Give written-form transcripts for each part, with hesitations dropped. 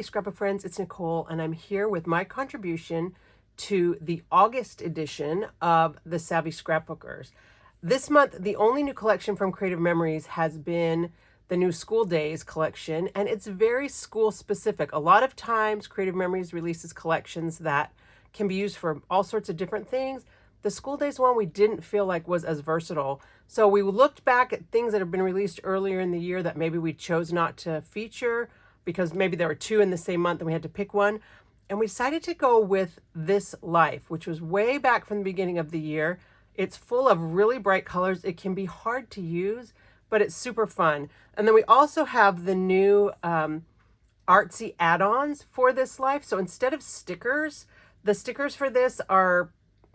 Scrapbook friends, it's Nicole, and I'm here with my contribution to the August edition of the Savvy Scrapbookers. This month, the only new collection from Creative Memories has been the new School Days collection, and it's very school specific. A lot of times, Creative Memories releases collections that can be used for all sorts of different things. The School Days one we didn't feel like was as versatile. So we looked back at things that have been released earlier in the year that maybe we chose not to feature because maybe there were two in the same month and we had to pick one. And we decided to go with This Life, which was way back from the beginning of the year. It's full of really bright colors. It can be hard to use, but it's super fun. And then we also have the new artsy add-ons for This Life. So instead of stickers, the stickers for this are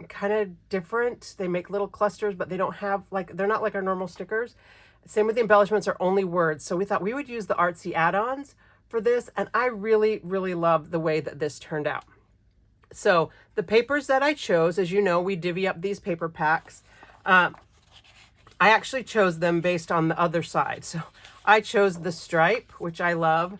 kind of different. They make little clusters, but they don't have they're not like our normal stickers. Same with the embellishments, are only words. So we thought we would use the artsy add-ons for this, and I really love the way that this turned out. So the papers that I chose, as you know, we divvy up these paper packs. I actually chose them based on the other side. So I chose the stripe, which I love,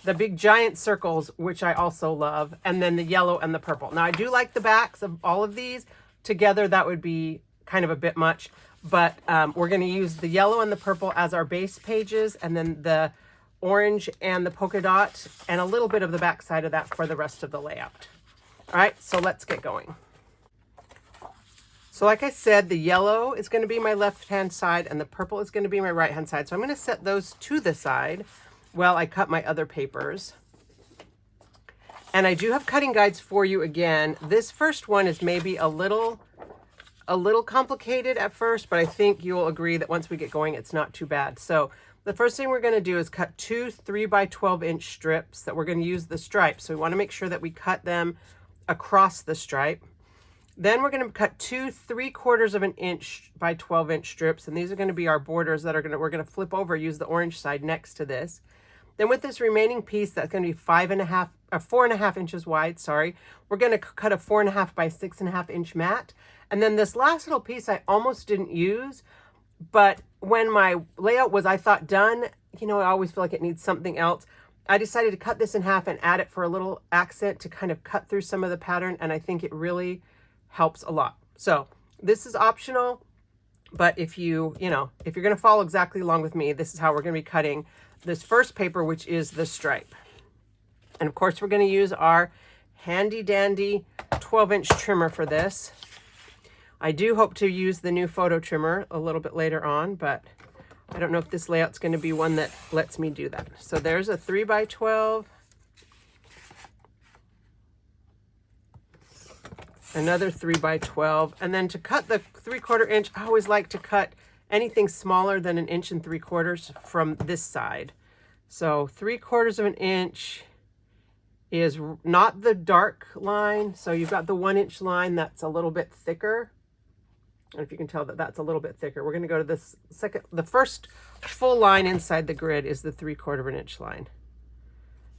the big giant circles, which I also love, and then the yellow and the purple. Now I do like the backs of all of these. Together that would be kind of a bit much, but we're going to use the yellow and the purple as our base pages, and then the orange and the polka dot and a little bit of the back side of that for the rest of the layout. All right, so let's get going. So like I said, the yellow is going to be my left-hand side and the purple is going to be my right-hand side. So I'm going to set those to the side while I cut my other papers. And I do have cutting guides for you again. This first one is maybe a little complicated at first, but I think you'll agree that once we get going, it's not too bad. So the first thing we're going to do is cut two 3x12" strips that we're going to use the stripe. So we want to make sure that we cut them across the stripe. Then we're going to cut two 3/4 inch by 12" strips, and these are going to be our borders that we're going to flip over, use the orange side next to this. Then with this remaining piece that's going to be 4.5 inches wide, we're going to cut a 4.5 by 6.5 inch mat. And then this last little piece I almost didn't use, but when my layout was, I thought, done, I always feel like it needs something else. I decided to cut this in half and add it for a little accent to kind of cut through some of the pattern, and I think it really helps a lot. So this is optional, but if you're going to follow exactly along with me, this is how we're going to be cutting this first paper, which is the stripe. And of course, we're going to use our handy dandy 12" trimmer for this. I do hope to use the new photo trimmer a little bit later on, but I don't know if this layout's going to be one that lets me do that. So there's a 3x12, another 3x12, and then to cut the 3/4 inch, I always like to cut anything smaller than 1 3/4 inches from this side. So 3/4 inch is not the dark line. So you've got the 1 inch line that's a little bit thicker. And if you can tell that that's a little bit thicker, we're going to go to this the first full line inside the grid is the 3/4 inch line.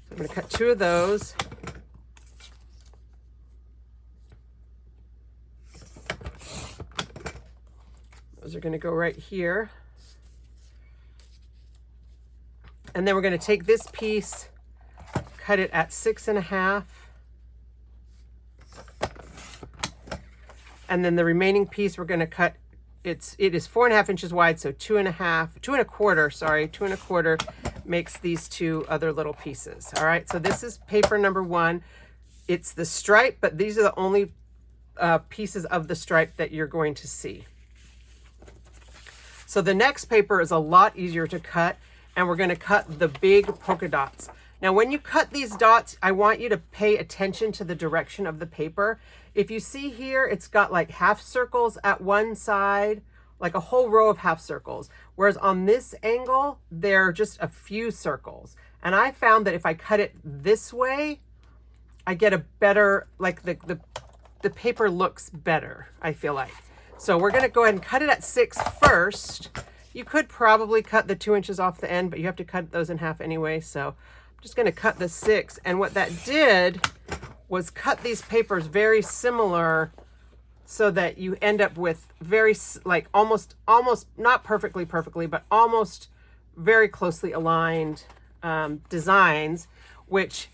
So I'm going to cut two of those. Those are going to go right here. And then we're going to take this piece, cut it at 6.5. And then the remaining piece we're going to cut, it is 4.5 inches wide, so 2.25 makes these two other little pieces. All right, so this is paper number one. It's the stripe, but these are the only pieces of the stripe that you're going to see. So the next paper is a lot easier to cut, and we're going to cut the big polka dots. Now, when you cut these dots, I want you to pay attention to the direction of the paper. If you see here, it's got like half circles at one side, like a whole row of half circles. Whereas on this angle, they're just a few circles. And I found that if I cut it this way, I get a better, the paper looks better, I feel like. So we're going to go ahead and cut it at 6 first. You could probably cut the 2 inches off the end, but you have to cut those in half anyway. So I'm just going to cut the 6. And what that did was cut these papers very similar so that you end up with very, almost not perfectly, but almost very closely aligned designs, which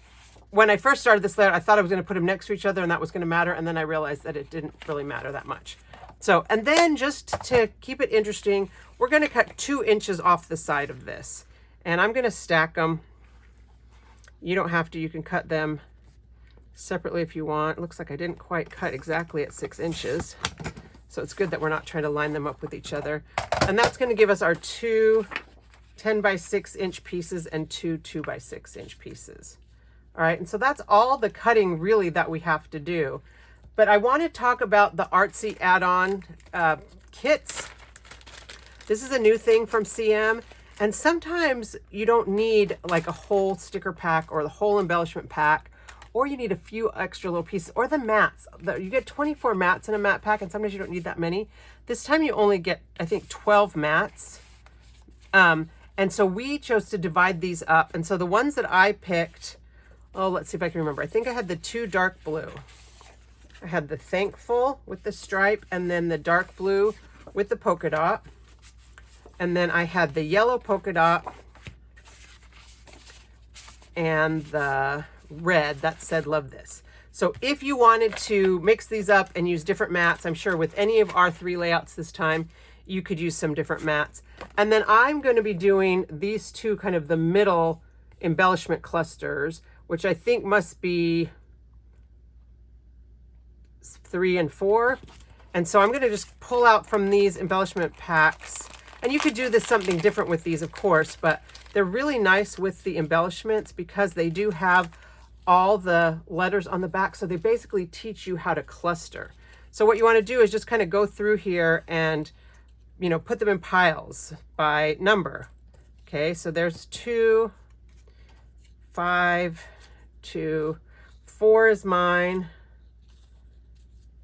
when I first started this layout, I thought I was going to put them next to each other and that was going to matter. And then I realized that it didn't really matter that much. So, and then just to keep it interesting, we're going to cut 2 inches off the side of this. And I'm going to stack them. You don't have to, you can cut them separately if you want. It looks like I didn't quite cut exactly at 6 inches. So it's good that we're not trying to line them up with each other. And that's going to give us our 2 10 by 6 inch pieces and 2 2 by 6 inch pieces. All right, and so that's all the cutting really that we have to do. But I want to talk about the artsy add-on kits. This is a new thing from CM. And sometimes you don't need like a whole sticker pack or the whole embellishment pack, or you need a few extra little pieces, or the mats. You get 24 mats in a mat pack, and sometimes you don't need that many. This time you only get, I think, 12 mats. And so we chose to divide these up. And so the ones that I picked, oh, let's see if I can remember. I think I had the 2 dark blue. I had the Thankful with the stripe, and then the dark blue with the polka dot. And then I had the yellow polka dot and the red that said love this. So if you wanted to mix these up and use different mats, I'm sure with any of our 3 layouts this time, you could use some different mats. And then I'm going to be doing these 2 kind of the middle embellishment clusters, which I think must be 3 and 4. And so I'm going to just pull out from these embellishment packs. And you could do this something different with these, of course, but they're really nice with the embellishments because they do have all the letters on the back. So they basically teach you how to cluster. So what you want to do is just kind of go through here and, you know, put them in piles by number. Okay, so there's 2, 5, 2, 4 is mine.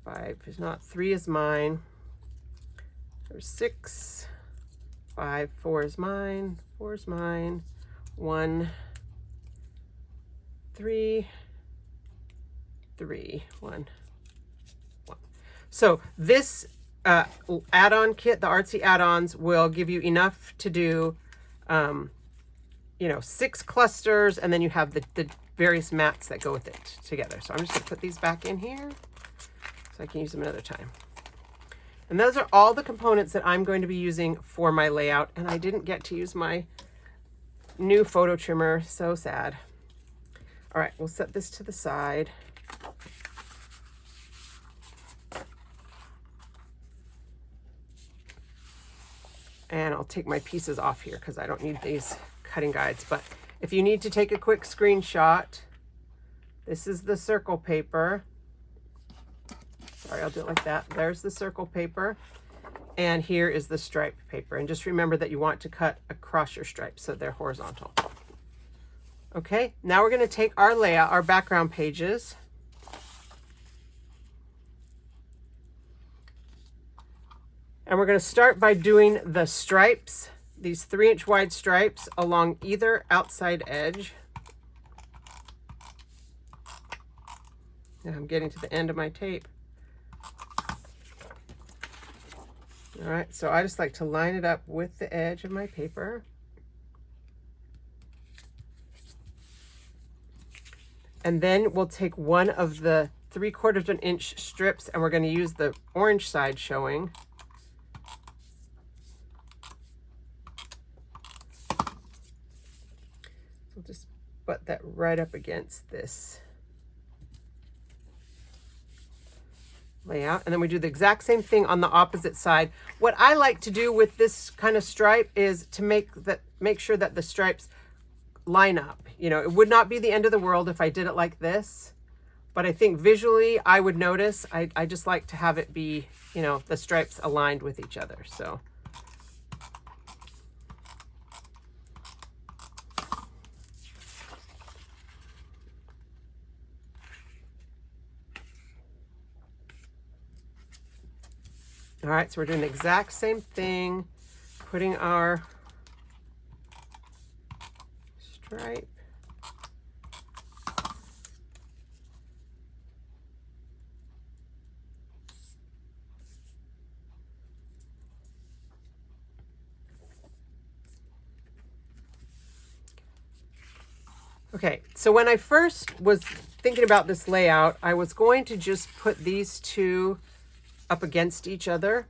5 is not, 3 is mine. There's 6. 5, 4 is mine, 4 is mine, 1, 3, 3, 1, 1. So this add-on kit, the artsy add-ons, will give you enough to do, you know, 6 clusters, and then you have the various mats that go with it together. So I'm just gonna put these back in here so I can use them another time. And those are all the components that I'm going to be using for my layout. And I didn't get to use my new photo trimmer. So sad. All right, we'll set this to the side. And I'll take my pieces off here because I don't need these cutting guides. But if you need to take a quick screenshot, this is the circle paper. Sorry, I'll do it like that. There's the circle paper. And here is the stripe paper. And just remember that you want to cut across your stripes so they're horizontal. Okay, now we're going to take our layout, our background pages. And we're going to start by doing the stripes, these 3-inch wide stripes along either outside edge. Now I'm getting to the end of my tape. All right, so I just like to line it up with the edge of my paper. And then we'll take one of the 3/4 inch strips and we're going to use the orange side showing. So just butt that right up against this layout, and then we do the exact same thing on the opposite side. What I like to do with this kind of stripe is to make sure that the stripes line up. You know, it would not be the end of the world if I did it like this, but I think visually I would notice. I just like to have it be, you know, the stripes aligned with each other. So all right, so we're doing the exact same thing, putting our stripe. Okay, so when I first was thinking about this layout, I was going to just put these two up against each other.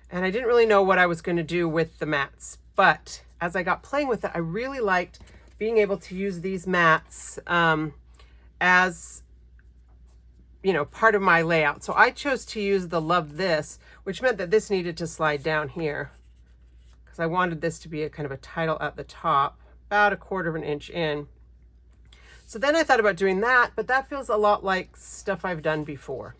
And I didn't really know what I was going to do with the mats. But as I got playing with it, I really liked being able to use these mats as, you know, part of my layout. So I chose to use the Love This, which meant that this needed to slide down here, because I wanted this to be a kind of a title at the top, about 1/4 inch in. So then I thought about doing that, but that feels a lot like stuff I've done before.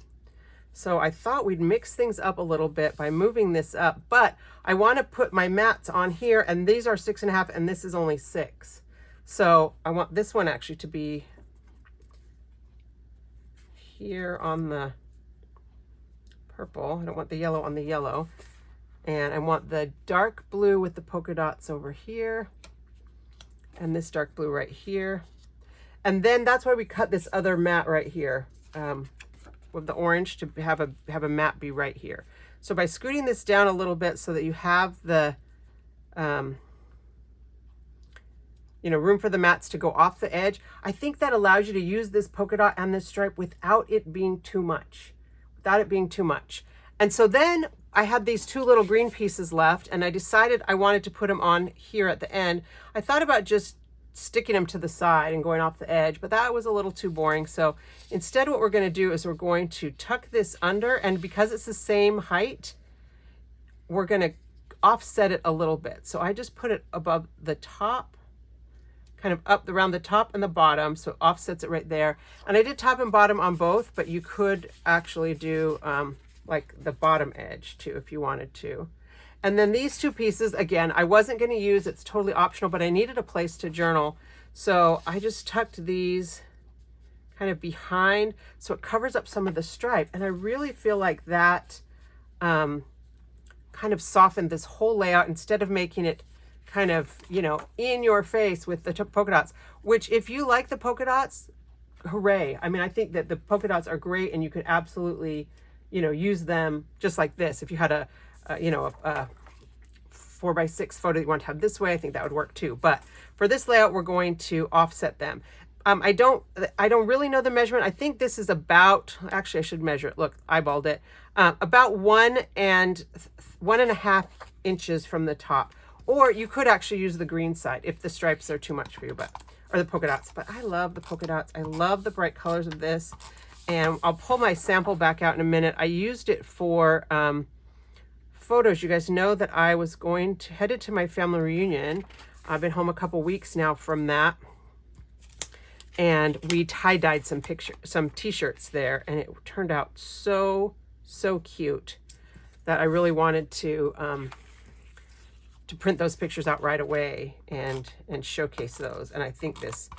So I thought we'd mix things up a little bit by moving this up, but I want to put my mats on here, and these are 6.5 and this is only 6. So I want this one actually to be here on the purple. I don't want the yellow on the yellow. And I want the dark blue with the polka dots over here, and this dark blue right here. And then that's why we cut this other mat right here with the orange to have a mat be right here. So by scooting this down a little bit so that you have the you know, room for the mats to go off the edge, I think that allows you to use this polka dot and this stripe without it being too much. And so then I had these two little green pieces left, and I decided I wanted to put them on here at the end. I thought about just sticking them to the side and going off the edge, but that was a little too boring. So instead what we're going to do is we're going to tuck this under, and because it's the same height, we're going to offset it a little bit. So I just put it above the top, kind of up around the top and the bottom, so it offsets it right there. And I did top and bottom on both, but you could actually do like the bottom edge too if you wanted to. And then these two pieces, again, I wasn't going to use, it's totally optional, but I needed a place to journal. So I just tucked these kind of behind so it covers up some of the stripe. And I really feel like that kind of softened this whole layout instead of making it kind of, you know, in your face with the polka dots, which if you like the polka dots, hooray. I mean, I think that the polka dots are great, and you could absolutely, you know, use them just like this. If you had a 4x6 photo that you want to have this way, I think that would work too. But for this layout, we're going to offset them. I don't really know the measurement. I think this is about, actually I should measure it. Look, eyeballed it. About 1.5 inches from the top. Or you could actually use the green side if the stripes are too much for you, or the polka dots. But I love the polka dots. I love the bright colors of this. And I'll pull my sample back out in a minute. I used it for photos. You guys know that I was headed to my family reunion. I've been home a couple weeks now from that. And we tie-dyed some t-shirts there, and it turned out so cute that I really wanted to print those pictures out right away and showcase those. And I think this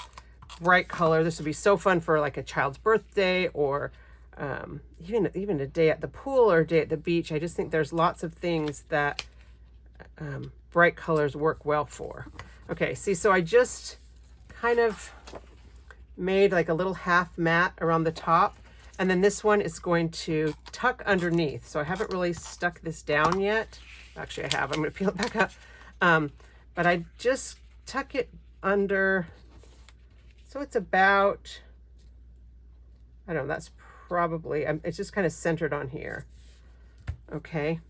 bright color, this would be so fun for like a child's birthday, or even a day at the pool or a day at the beach. I just think there's lots of things that bright colors work well for. Okay, see, so I just kind of made like a little half mat around the top, and then this one is going to tuck underneath. So I haven't really stuck this down yet. Actually, I have. I'm going to peel it back up. But I just tuck it under. So it's about, I don't know, that's probably, it's just kind of centered on here. Okay.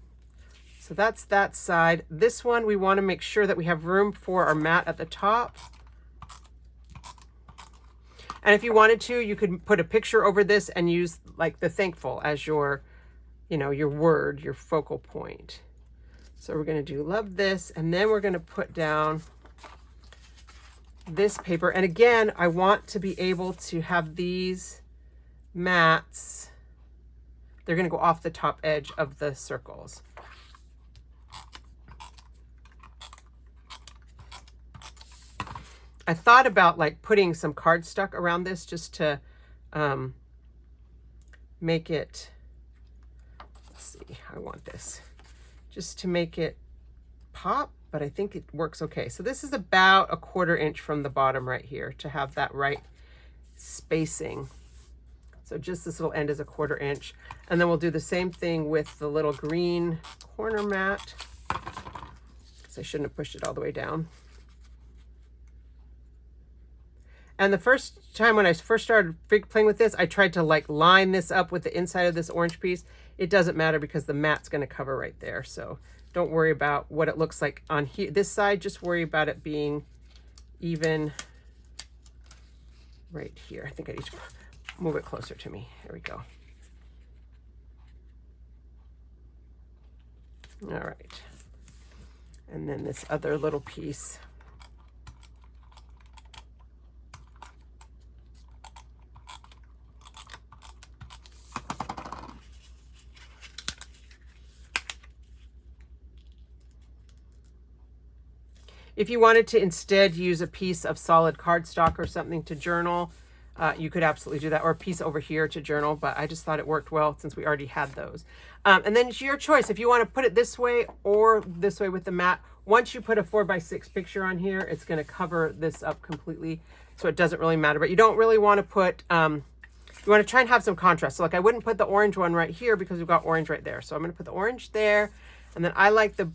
So that's that side. This one, we want to make sure that we have room for our mat at the top. And if you wanted to, you could put a picture over this and use like the thankful as your, you know, your word, your focal point. So we're going to do love this, and then we're going to put down this paper. And again, I want to be able to have these mats, they're going to go off the top edge of the circles. I thought about like putting some cardstock around this just to make it, let's see how I want this, just to make it pop, but I think it works okay. So this is about 1/4 inch from the bottom right here to have that right spacing. So just this little end is 1/4 inch. And then we'll do the same thing with the little green corner mat. So I shouldn't have pushed it all the way down. And the first time when I first started playing with this, I tried to like line this up with the inside of this orange piece. It doesn't matter because the mat's going to cover right there. So don't worry about what it looks like on here. This side, just worry about it being even right here. I think I need to move it closer to me. There we go. All right. And then this other little piece. If you wanted to instead use a piece of solid cardstock or something to journal, you could absolutely do that, or a piece over here to journal, but I just thought it worked well since we already had those. And then it's your choice if you want to put it this way or this way with the mat. Once you put a 4x6 picture on here, it's going to cover this up completely, so it doesn't really matter. But you don't really want to put, you want to try and have some contrast. So like I wouldn't put the orange one right here because we've got orange right there. So I'm going to put the orange there, and then I like the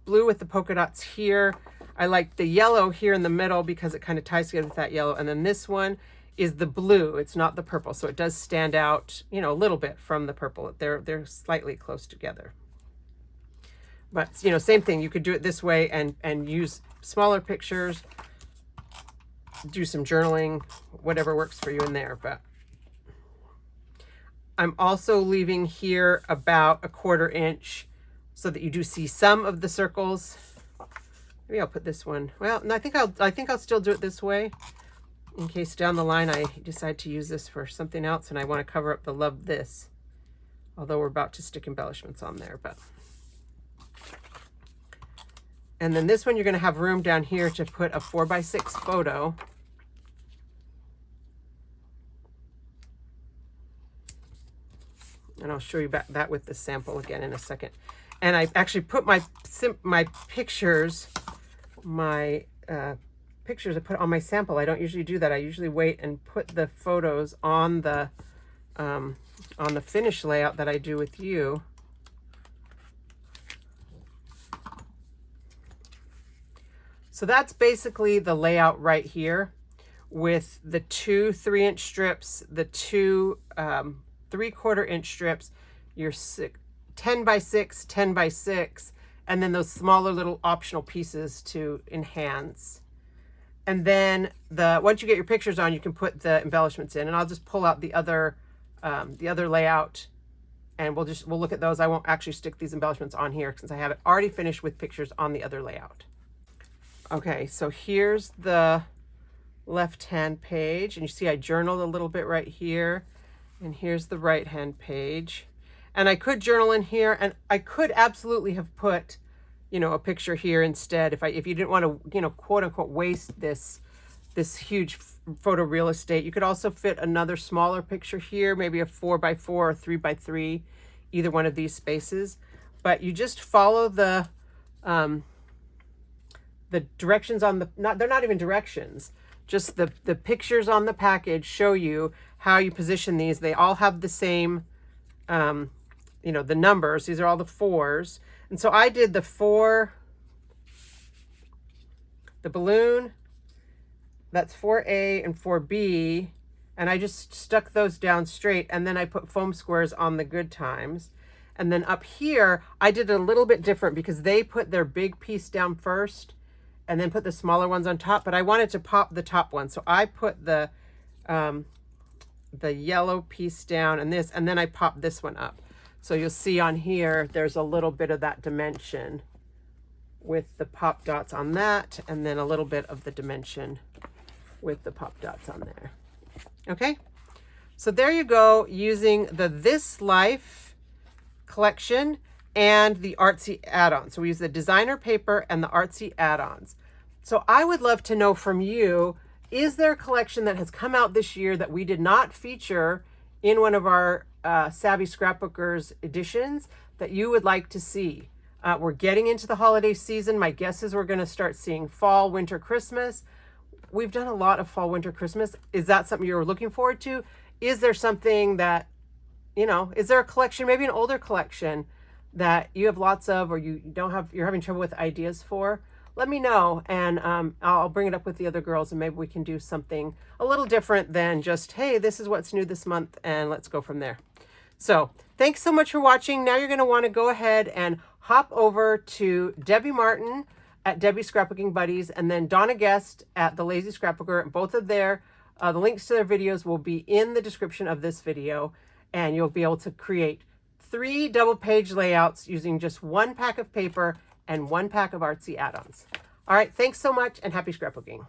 blue with the polka dots here. I like the yellow here in the middle because it kind of ties together with that yellow. And then this one is the blue. It's not the purple. So it does stand out, you know, a little bit from the purple. They're slightly close together. But, you know, same thing. You could do it this way and use smaller pictures, do some journaling, whatever works for you in there. But I'm also leaving here about a 1/4 inch so that you do see some of the circles. Maybe I'll put this one. Well, no, I think I'll still do it this way in case down the line I decide to use this for something else and I want to cover up the love this. Although we're about to stick embellishments on there, but. And then this one you're going to have room down here to put a 4x6 photo. And I'll show you that with the sample again in a second. And I actually put my pictures, pictures I put on my sample. I don't usually do that. I usually wait and put the photos on the finished layout that I do with you. So that's basically the layout right here with the 2 3-inch strips, the 2 3/4 inch strips, your 10x6, 10x6, and then those smaller little optional pieces to enhance. And then once you get your pictures on, you can put the embellishments in. And I'll just pull out the other layout, and we'll look at those. I won't actually stick these embellishments on here since I have it already finished with pictures on the other layout. Okay, so here's the left-hand page, and you see I journaled a little bit right here, and here's the right-hand page. And I could journal in here, and I could absolutely have put, you know, a picture here instead if you didn't want to, you know, quote unquote waste this huge photo real estate. You could also fit another smaller picture here, maybe a 4x4 or 3x3, either one of these spaces. But you just follow the directions on they're not even directions, just the pictures on the package show you how you position these. They all have the same you know, the numbers. These are all the 4s. And so I did the 4, the balloon, that's 4A and 4B, and I just stuck those down straight, and then I put foam squares on the good times. And then up here, I did it a little bit different because they put their big piece down first and then put the smaller ones on top, but I wanted to pop the top one. So I put the yellow piece down and then I popped this one up. So you'll see on here, there's a little bit of that dimension with the pop dots on that, and then a little bit of the dimension with the pop dots on there. Okay, so there you go, using the This Life collection and the artsy add-ons. So we use the designer paper and the artsy add-ons. So I would love to know from you, is there a collection that has come out this year that we did not feature in one of our Savvy Scrapbookers editions that you would like to see? We're getting into the holiday season. My guess is we're going to start seeing fall, winter, Christmas. We've done a lot of fall, winter, Christmas. Is that something you're looking forward to? Is there something that, you know, is there a collection, maybe an older collection that you have lots of, or you don't have, you're having trouble with ideas for? let me know, and I'll bring it up with the other girls, and maybe we can do something a little different than just, hey, this is what's new this month, and let's go from there. So thanks so much for watching. Now you're going to want to go ahead and hop over to Debbie Martin at Debbie's Scrapbooking Buddies, and then Donna Guest at The Lazy Scrapbooker. Both of the links to their videos will be in the description of this video, and you'll be able to create 3 double page layouts using just 1 pack of paper and 1 pack of artsy add-ons. All right, thanks so much, and happy scrapbooking.